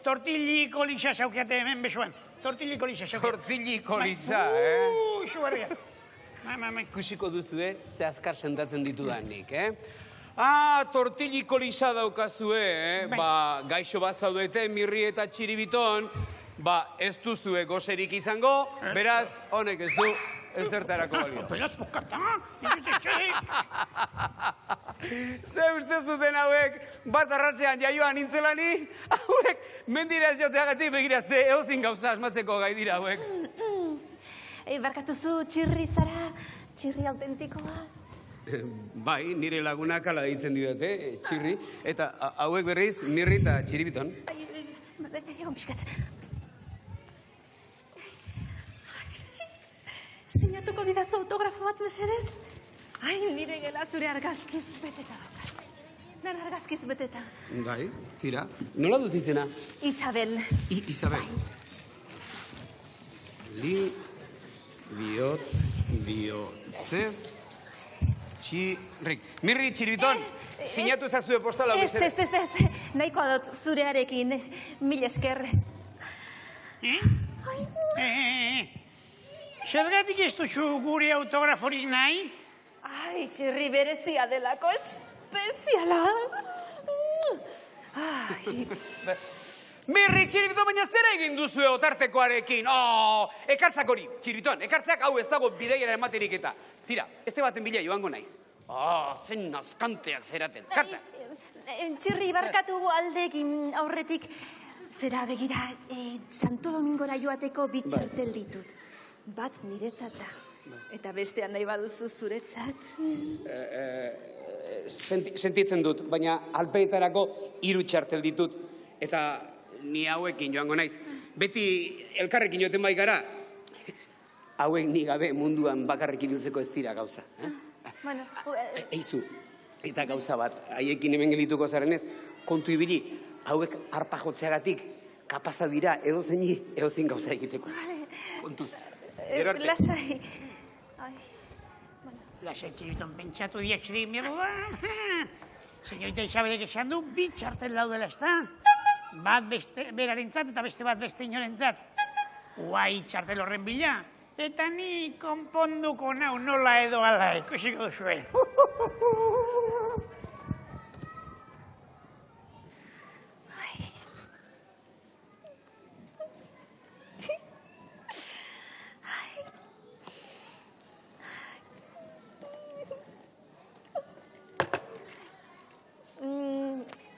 Speaker 3: tortilliko lisa xaukiate hemen besuan. Tortilliko lisa xaukiate.
Speaker 4: Tortilliko lisa,
Speaker 3: Xugarria.
Speaker 4: Kusiko duzue, ze azkar sentatzen ditudanik, tortilliko lisa daukazue, ba, gaixo bat zaudete, Mirri eta Txiribiton, ba, ez duzue goserik izango, beraz, honek ez du, ez zertarako balio.
Speaker 3: Pelaz bukata,
Speaker 4: Ze uste zuten hauek, bat arratxean jaioan nintzelani, hauek mendira ez joteagatik begirazte, eozin gauza asmatzeko gai dira hauek.
Speaker 9: Barkatuzu txirri zara, txirri autentikoa?
Speaker 4: Bai, nire lagunak ala deitzen didate, txirri, eta hauek berriz, Mirri eta Txiribiton.
Speaker 9: Egon pixkat. Sinatuko didazu autografo bat, mesedez? Ai, nire gela zure argazkiz beteta daukat. Nire argazkiz beteta.
Speaker 4: Bai, tira. Nola duz izena?
Speaker 9: Isabel.
Speaker 4: Isabel. Bihotzez, Txirrik. Mirri, Txiribiton, sinatu ezazue postala.
Speaker 9: Ez, nahikoa dut zurearekin, mil esker.
Speaker 3: Zergatik ez duzu gure autograforik nahi?
Speaker 9: Ai, txirri berezia delako, espeziala.
Speaker 4: Mirri, Txiribiton, baina zer egin duzue otartekoarekin? Ekartzak hori, Txiribiton, ekartzak hau ez dago bideiara ematerik eta. Tira, este baten bila joango naiz. Zen nazkanteak zeraten. Kartzak.
Speaker 9: Txirri, barkatu aldekin aurretik. Zera begira, Santo Domingora joateko bitxartel ditut. Bat niretzat da. Eta bestean nahi baduzu zuretzat.
Speaker 4: Sentitzen dut, baina alpeetarako 3 txartel ditut. Eta ni hauekin joango naiz. Beti elkarrekin joten bai gara. Hauek ni gabe munduan bakarrik bihurtzeko ez dira gauza.
Speaker 9: Bueno,
Speaker 4: Eizu, eta gauza bat, haiekin hemen gelituko zarenez, kontu ibili, hauek arpa jotzeagatik kapaza dira edozin gauza egiteko. Kontuz.
Speaker 9: Lasai.
Speaker 3: Lasai, Txiribiton, pentsatu diatxerik mierda da. Señorita Isabelek esan du, bi txartel daudela, ez da? Bat berarentzat eta beste bat beste inorentzat. Guai txartel horren bila. Eta ni konponduko nau nola edo ala, ikusiko duzue.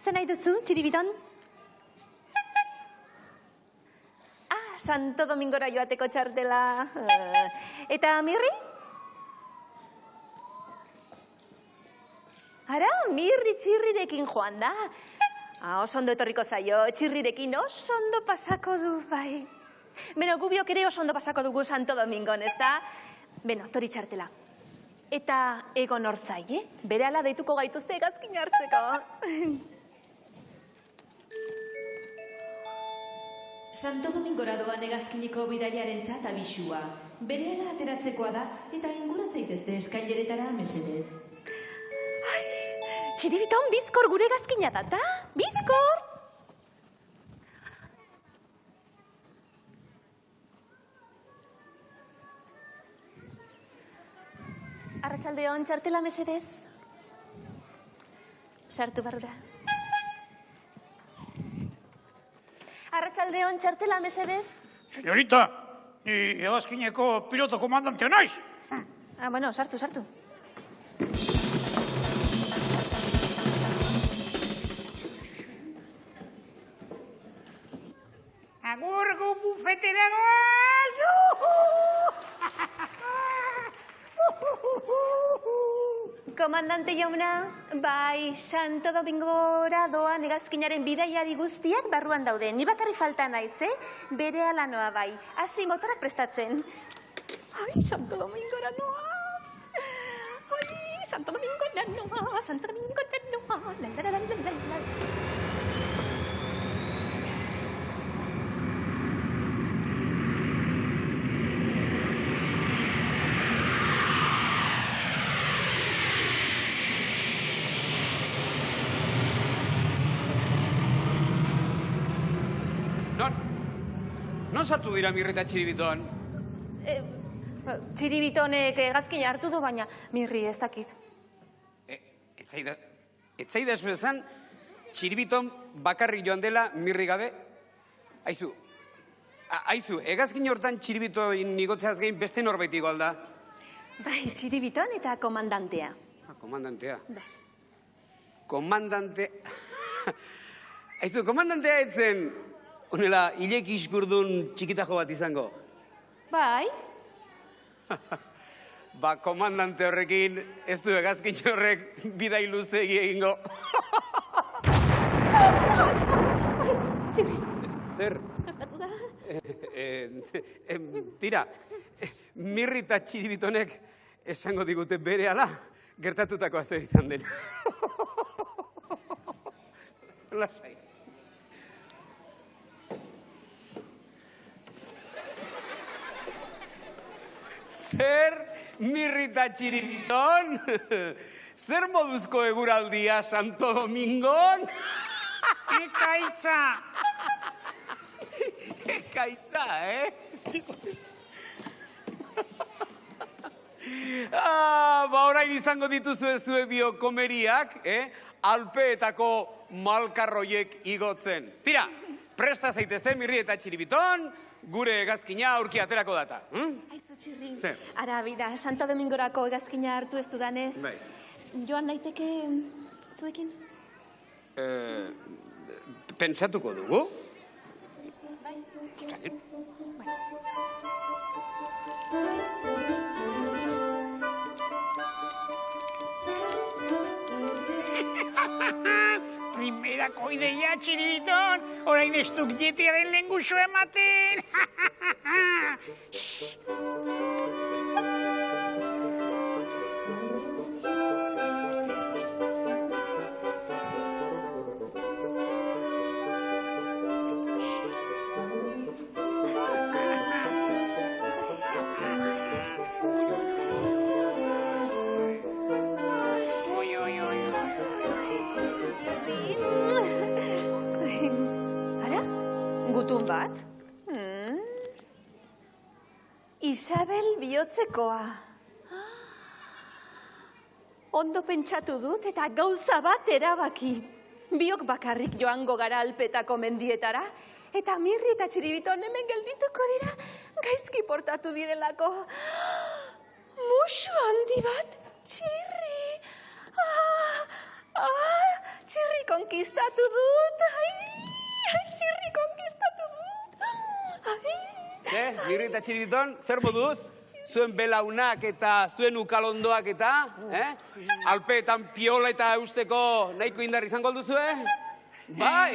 Speaker 9: Zer nahi duzu, Txiribiton? Santo Domingora joateko txartela. Eta Mirri? Ara, Mirri txirrirekin joan da. Oso ondo etorriko zaio, txirrirekin oso ondo pasako du, bai. Beno, gubiok ere oso ondo pasako dugu Santo Domingon, ez da? Beno, tori txartela. Eta egon hor zai, Berehala deituko gaituzte hegazkin hartzeko.
Speaker 10: Santo Domingora doan hegazkineko bidaiarentzat abisua. Berehala ateratzekoa da eta ingura zaitezte eskaileretara mesedez.
Speaker 9: Txiribiton, bizkor gure hegazkina data? Bizkor! Arratsaldeon, txartela mesedez. Sartu barrura. Arratsaldeon, txartela mesedez.
Speaker 3: Señorita, hegazkineko piloto komandantea naiz.
Speaker 9: Bueno, sartu, sartu.
Speaker 3: Agurgo bufetera goaz!
Speaker 9: Komandante jauna, bai, Santo Domingora doan hegazkinaren bidaiari guztiak barruan daude. Ni bakarri falta naiz, Berehala noa bai. Hasi motorak prestatzen. Ai, Santo Domingora noa! Ai, Santo Domingora noa! Santo Domingora noa! La la la la la la.
Speaker 4: Non sartu dira Mirri eta Txiribiton?
Speaker 9: Txiribitonek hegazkina hartu du, baina Mirri ez dakit.
Speaker 4: Etzaidazu esan, Txiribiton bakarrik joan dela Mirri gabe? Aizu, hegazkin hortan Txiribiton igotzeaz gain beste norbait igual da?
Speaker 9: Bai, Txiribiton eta komandantea.
Speaker 4: Komandantea?
Speaker 9: Bai.
Speaker 4: Komandante... Aizu, komandantea etzen... Honela, hilek iskurdun txikitajo bat izango.
Speaker 9: Bai?
Speaker 4: Ba, komandante horrekin ez du hegazkin horrek bidai luzegi egingo.
Speaker 9: Txirri.
Speaker 4: Zer?
Speaker 9: Gertatu da?
Speaker 4: Tira, Mirri eta Txiribitonek esango digute berehala gertatutakoa zer izan den. Lasai. Zer, Mirri eta Txiribiton? Zer moduzko eguraldia Santo Domingon?
Speaker 3: Ekaitza!
Speaker 4: Ekaitza, Ba, orain izango dituzu zue biokomeriak, Alpeetako malkarroiek igotzen. Tira, presta zaitezte Mirri eta Txiribiton, gure hegazkina aurki aterako data.
Speaker 9: Aizu, Txirri. Ara, bida, Santo Domingorako hegazkina hartu ez dudanez.
Speaker 4: Bai.
Speaker 9: Joan naiteke zuekin?
Speaker 4: Pentsatuko dugu.
Speaker 9: Bai.
Speaker 3: Primerako ideia, Txiribiton, orain ez duk jetiaren lengusu ematen.
Speaker 9: Ara, gutun bat? Isabel bihotzekoa. Ondo pentsatu dut eta gauza bat erabaki. Biok bakarrik joango gara Alpetako mendietara, eta Mirri eta Txiribiton hemen geldituko dira gaizki portatu direlako. Musu handi bat, Txirri. Txirri konkistatu dut. Txirri konkistatu dut.
Speaker 4: Mirri eta Txiribiton, zer moduz? Zuen belaunak eta zuen ukalondoak eta, alpeetan piola eta eusteko nahiko indar izango alduzue? Bai!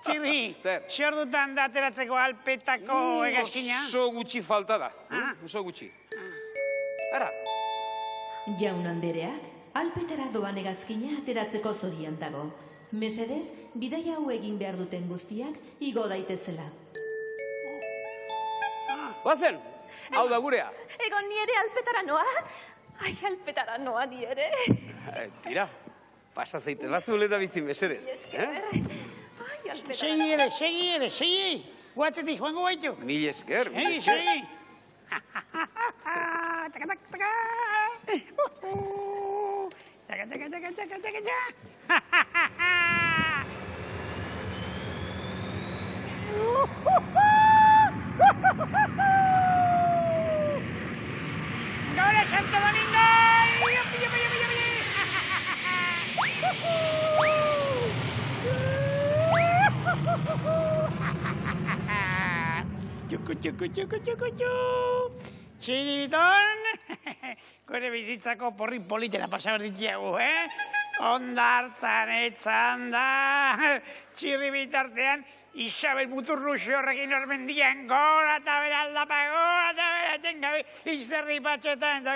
Speaker 3: Txirri, zer dutan da ateratzeko alpetako hegazkina?
Speaker 4: Oso gutxi falta da, oso gutxi. Ara.
Speaker 10: Jaun andereak, alpetara doan hegazkina ateratzeko zorian dago. Mesedez, bidaia hau egin behar duten guztiak igo daitezela.
Speaker 4: Bazen, hau da gurea.
Speaker 9: Egon ni ere alpetara noa? Ai, alpetara noa ni ere.
Speaker 4: Tira, pasa zeitela zuleta biztin mesedez.
Speaker 9: Ai,
Speaker 3: Segi
Speaker 9: alpetara.
Speaker 3: ere. Guatzetik, joango baitu.
Speaker 4: Mil esker.
Speaker 3: Segi. ¡Gol Santo Domingo! Txiribiton, gure bizitzako porri politela pasa berditxeagu, Ondartzan etzan da, txiribitartean, Isabel Muturruxo horrekin ormendian gora eta beraldapa, gora eta beraten gabe, izterri patxetan eta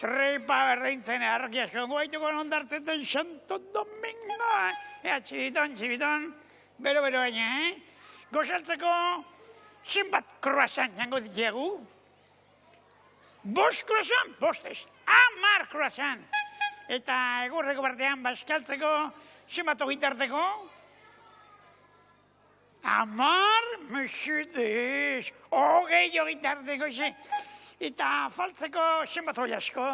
Speaker 3: tripa berdintzen arrokia zongo baituko ondartzetan Santo Domingo. Txibiton, bero baina, Gozaltzeko, zenbat croissant jango ditiagu? 5 croissant, 10 croissant. Eta egurreko partean baskaltzeko, zenbat ogitarteko? 10, mesedez, 20 ogitarteko, eta faltzeko zenbat oiasko?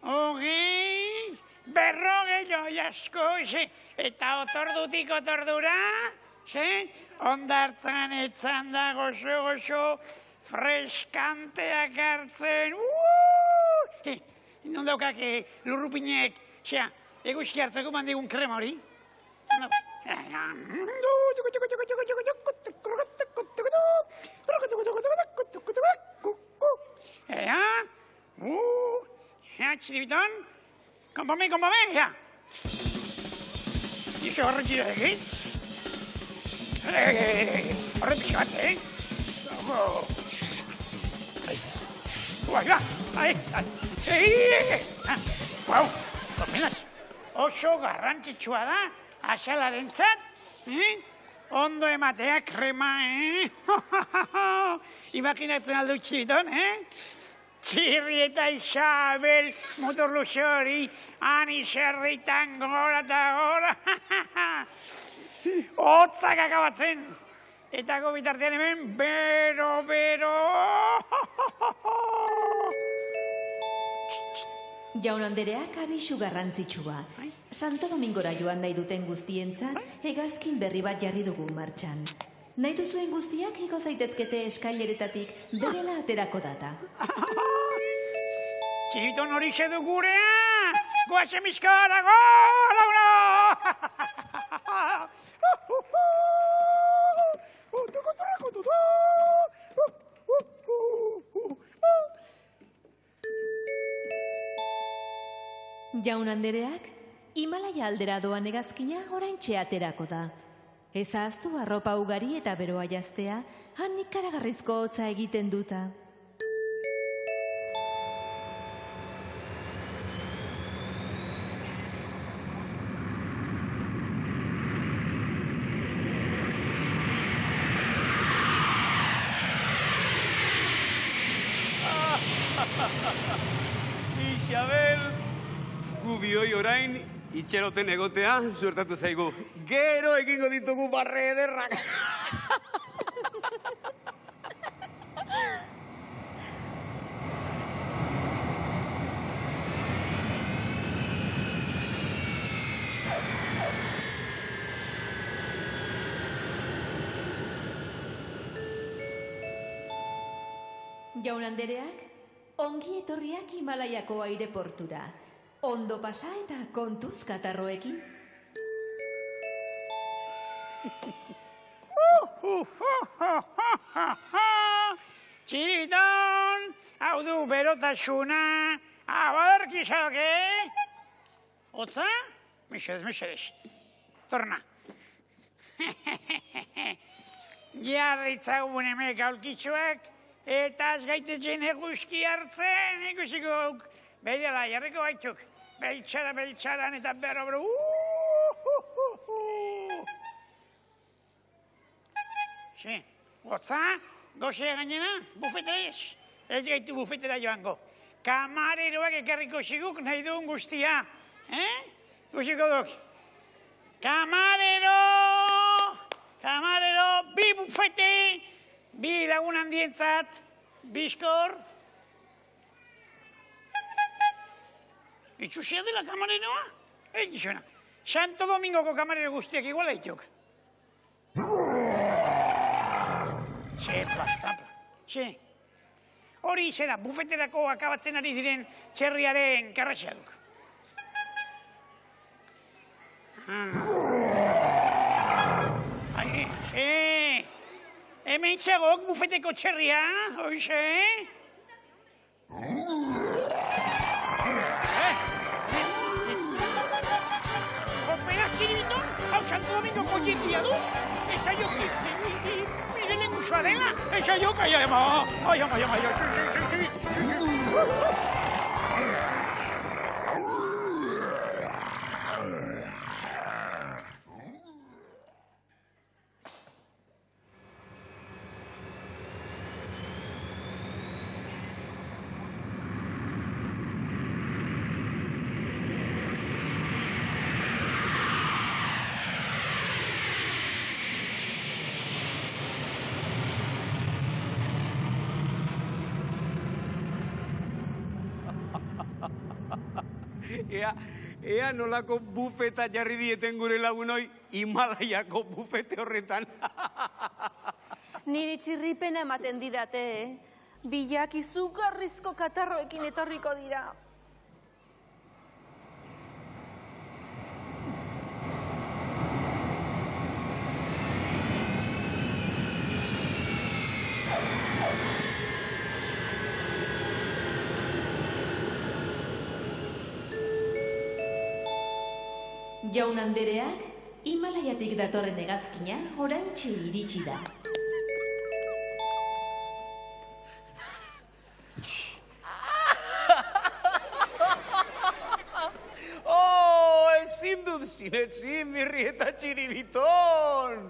Speaker 3: 20, 40 oiasko, eta otordutik otordura, ondartzan etzan da gozo, freskanteak hartzen, non daukak lurrupinek, eguzki hartzeko mandigun krema hori? Txiribiton, konpame, Iso horretxira egin? Horret pixat, Guau, komenaz, oso garrantzitsua da, asalarentzat, ondo ematea krema, Imaginatzen aldu Txiribiton, Txirri eta Isabel, Muturruxori, ani zerritan gora eta gora, hotzak akabatzen, eta gobitartean hemen, bero.
Speaker 10: Jaun andereak abisu garrantzitsua. Santo Domingora joan nahi duten guztientzat, hegazkin berri bat jarri dugu martxan. Nahi duzuen guztiak igo zaitezkete eskaileretatik berela aterako data.
Speaker 3: Txiribiton hori zedu gurea! Goazen bizkara, launa!
Speaker 10: Jaun andereak, Himalaia aldera doan hegazkina oraintxe aterako da. Ez ahaztu arropa ugari eta beroa jaztea, han ikaragarrizko hotza egiten duta.
Speaker 4: Isabel, gubioi orain, itxeroten egotea, suertatu zaigu. Gero egingo ditugu barre ederrak.
Speaker 10: Jaun andereak, ongi etorriak Himalaiako aireportura. Ondo pasa eta kontuz katarroekin.
Speaker 3: Txiribiton, hau du berotasuna, badarkizak, Otza? Mesedez. Torna. Jarritzagun emek aulkitzuak, eta az gaitetzen eguzki hartzen, ikusiko gauk. Beidela, jarriko baituk. Beltxaran eta berro. Si, Otza, gozea gainera, bufetera ez. Ez gaitu bufetera joango. Kamareroak ekarriko ziguk nahi duen guztia. Guziko duk. Kamarero, bi bufete, bi lagun handientzat, bizkor. Itxusia dela kamareroa? Ez dizuna. Santo Domingoko kamarero guztiak iguala ituk. Se, hori izena, bufeterako akabatzen ari diren txerriaren karraxea duk. Hemen txagok bufeteko txerria, oixe? Opera txiribiton, hau Santo Domingoko jendia du? Esa jo, nire lengusua dela? Esa jo, ai,
Speaker 4: Ea nolako bufeta jarri dieten gure lagunoi Himalaiako bufete horretan.
Speaker 9: Niri txirripena ematen didate, Bilak izugarrizko katarroekin etorriko dira.
Speaker 10: Jaun andereak, Himalaiatik datorren hegazkina oraintxe iritsi da.
Speaker 4: Ezin dut sinetsi, Mirri eta Txiribiton!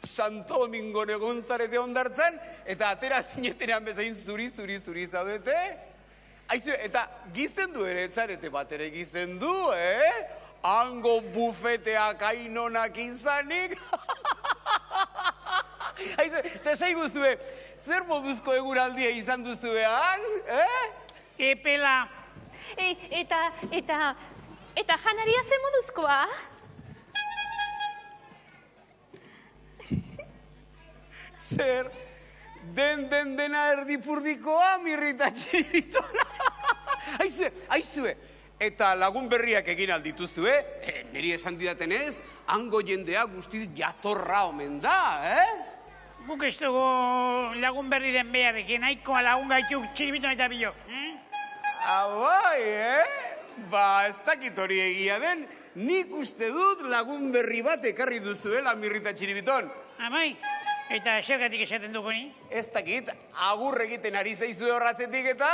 Speaker 4: Santo Domingon egon zarete ondartzan, eta atera zinetenean bezain zuri zaudete. Aizu, eta gizendu ere etzarete bat ere gizendu, Hango bufeteak ainonak izanik. Aizu, eta esaigu zue, zer moduzko eguraldia izan duzuean,
Speaker 9: Epela. Eta janaria ze moduzkoa?
Speaker 4: Zer, dena erdipurdikoa, Mirri eta Txiribitona. Aizue, eta lagun berriak egin aldituzue, niri esan didatenez, hango jendea guztiz jatorra omen da,
Speaker 3: Guk ez dugu lagun berriren beharrekin, nahikoa lagun gaituk Txiribitona eta Bilo.
Speaker 4: Abai, Ba, ez dakit hori egia den, nik uste dut lagun berri bat ekarri duzuela Mirri eta Txiribiton.
Speaker 3: Abai, eta zergatik esaten dugu ni?
Speaker 4: Ez dakit, agur egiten ari zaizue horratzetik eta...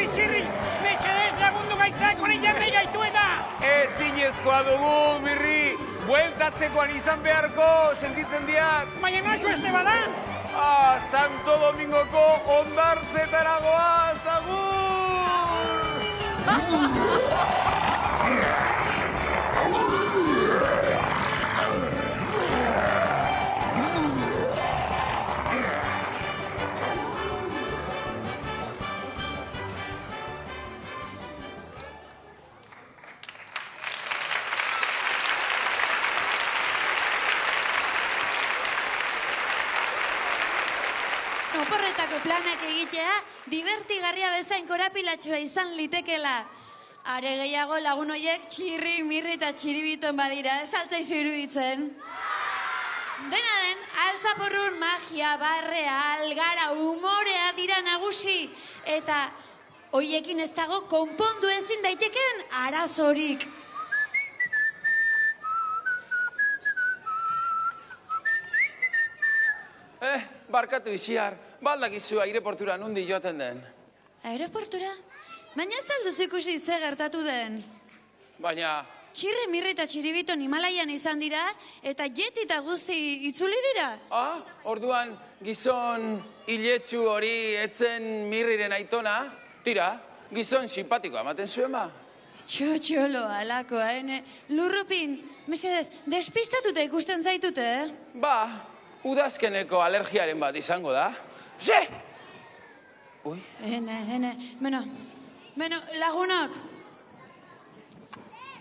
Speaker 3: Txirri, mesedez lagundu gaitzak hori jarri gaitu eta!
Speaker 4: Ez zinezkoa dugu, Mirri, bueltatzekoan izan beharko, sentitzen diat.
Speaker 3: Baina nazu ez bada?
Speaker 4: Santo Domingoko ondartzetara goaz,
Speaker 1: oporretako planak egitea, divertigarria bezain korapilatxua izan litekela. Are gehiago lagun hoiek txirri, mirri eta txiribiton badira, ez altzaizu iruditzen? Dena den, altzaporrun magia, barrea, algara, umorea dira nagusi. Eta hoiekin ez dago konpondu ezin daitekeen arazorik.
Speaker 2: Barkatu isiar, baldakizu aireportura nundi joaten den.
Speaker 1: Aeroportura? Baina ez alduzu ikusi ze gertatu den.
Speaker 2: Baina,
Speaker 1: Txirri, mirri eta txiribiton Himalaian izan dira, eta jet eta guzti itzuli dira.
Speaker 2: orduan gizon iletsu hori etzen mirriren aitona, tira, gizon simpatikoa ematen zuen ba.
Speaker 1: Txotxolo alakoa, Lurrupin, mesedez, despistatuta ikusten zaitute,
Speaker 2: Ba, udazkeneko alergiaren bat izango da. Ze! Ui.
Speaker 1: Beno, lagunok.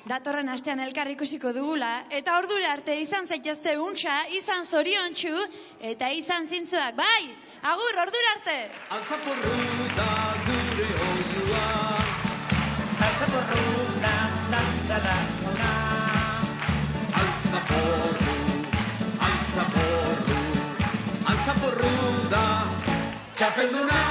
Speaker 1: Datorren astean elkar ikusiko dugula, eta ordura arte izan zaitezte untxa, izan zoriontsu, eta izan zintzuak, bai! Agur, ordura arte!
Speaker 6: Altzaporru da gure oioa,
Speaker 11: Altzaporru da dantza da ona.
Speaker 6: altzaporru, altzaporru, altzaporru da txapelduna.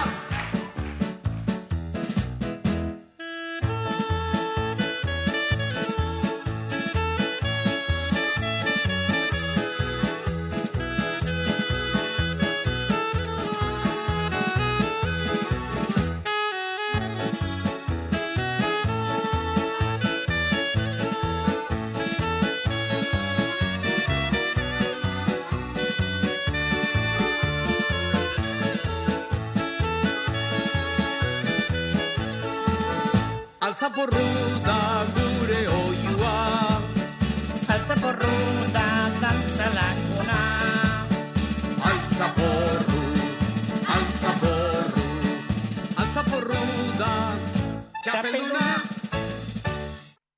Speaker 6: Altzaporru